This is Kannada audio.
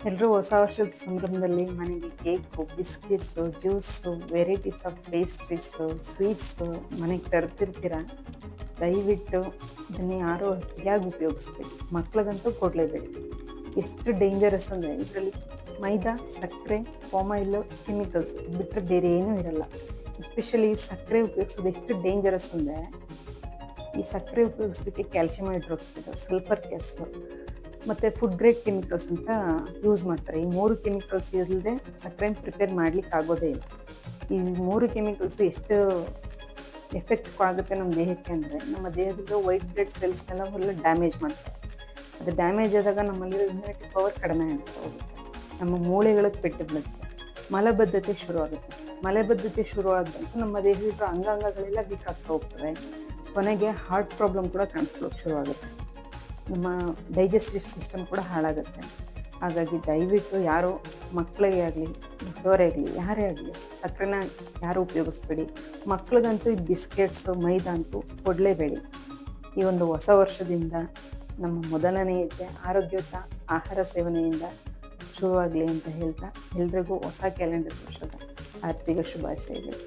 ಎಲ್ಲರೂ ಹೊಸ ವರ್ಷದ ಸಂಭ್ರಮದಲ್ಲಿ ಮನೆಗೆ cake, biscuits, juice, varieties of pastries, sweets ಮನೆಗೆ ತರ್ತಿರ್ತೀರ. ದಯವಿಟ್ಟು ಇದನ್ನು ಯಾರೂ ಅತಿಯಾಗಿ ಉಪಯೋಗಿಸ್ಬೇಡಿ. ಮಕ್ಳಿಗಂತೂ ಕೊಡಲೇಬೇಡಿ. ಎಷ್ಟು ಡೇಂಜರಸ್ ಅಂದರೆ ಇದರಲ್ಲಿ ಮೈದಾ, ಸಕ್ಕರೆ, ಪಾಮಾಯಿಲು, ಕೆಮಿಕಲ್ಸ್ ಬಿಟ್ಟರೆ ಬೇರೆ ಏನೂ ಇರಲ್ಲ. ಎಸ್ಪೆಷಲಿ ಸಕ್ಕರೆ ಉಪಯೋಗಿಸೋದು ಎಷ್ಟು ಡೇಂಜರಸ್ ಅಂದರೆ, ಈ ಸಕ್ಕರೆ ಉಪಯೋಗಿಸ್ಲಿಕ್ಕೆ ಕ್ಯಾಲ್ಶಿಯಂ ಹೈಡ್ರಾಕ್ಸೈಡ್, ಸಲ್ಫರ್ ಗ್ಯಾಸು ಮತ್ತು ಫುಡ್ ಗ್ರೇಡ್ ಕೆಮಿಕಲ್ಸ್ ಅಂತ ಯೂಸ್ ಮಾಡ್ತಾರೆ. ಈ 3 ಕೆಮಿಕಲ್ಸ್ ಇಲ್ಲದೆ ಸಕ್ಕರೆನ ಪ್ರಿಪೇರ್ ಮಾಡಲಿಕ್ಕೆ ಆಗೋದೇ ಇಲ್ಲ. ಈ 3 ಕೆಮಿಕಲ್ಸು ಎಷ್ಟು ಎಫೆಕ್ಟ್ ಆಗುತ್ತೆ ನಮ್ಮ ದೇಹಕ್ಕೆ ಅಂದರೆ, ನಮ್ಮ ದೇಹದ ವೈಟ್ ಬ್ಲಡ್ ಸೆಲ್ಸ್ನೆಲ್ಲ ಫುಲ್ ಡ್ಯಾಮೇಜ್ ಮಾಡ್ತಾರೆ. ಅದು ಡ್ಯಾಮೇಜ್ ಆದಾಗ ನಮ್ಮಲ್ಲಿರೋ ಇಮ್ಯುನಿಟಿ ಪವರ್ ಕಡಿಮೆ ಆಗ್ತಾ ಹೋಗುತ್ತೆ. ನಮ್ಮ ಮೂಳೆಗಳಿಗೆ ಪೆಟ್ಟು ಬೀಳುತ್ತೆ. ಮಲಬದ್ಧತೆ ಶುರುವಾಗುತ್ತೆ. ಮಲಬದ್ಧತೆ ಶುರುವಾದಂತ ನಮ್ಮ ದೇಹದ ಅಂಗಾಂಗಗಳೆಲ್ಲ ವೀಕ್ ಆಗ್ತಾ ಹೋಗ್ತವೆ. ಕೊನೆಗೆ ಹಾರ್ಟ್ ಪ್ರಾಬ್ಲಮ್ ಕೂಡ ಕಾಣಿಸ್ಕೊಳ್ಳೋಕೆ ಶುರುವಾಗುತ್ತೆ. ನಮ್ಮ ಡೈಜೆಸ್ಟಿವ್ ಸಿಸ್ಟಮ್ ಕೂಡ ಹಾಳಾಗುತ್ತೆ. ಹಾಗಾಗಿ ದಯವಿಟ್ಟು ಯಾರು ಮಕ್ಕಳಿಗೆ ಆಗಲಿ, ದೊಡ್ಡವರೇ ಆಗಲಿ, ಯಾರೇ ಆಗಲಿ ಸಕ್ಕರೆನ ಯಾರೂ ಉಪಯೋಗಿಸ್ಬೇಡಿ. ಮಕ್ಳಿಗಂತೂ ಈ ಬಿಸ್ಕೆಟ್ಸು, ಮೈದಾ ಅಂತೂ ಕೊಡಲೇಬೇಡಿ. ಈ ಒಂದು ಹೊಸ ವರ್ಷದಿಂದ ನಮ್ಮ ಮೊದಲನೇ ಹೆಜ್ಜೆ ಆರೋಗ್ಯಯುತ ಆಹಾರ ಸೇವನೆಯಿಂದ ಶುರುವಾಗಲಿ ಅಂತ ಹೇಳ್ತಾ, ಎಲ್ರಿಗೂ ಹೊಸ ಕ್ಯಾಲೆಂಡರ್ ವರ್ಷದ ಆರ್ಥಿಕ ಶುಭಾಶಯಗಳು.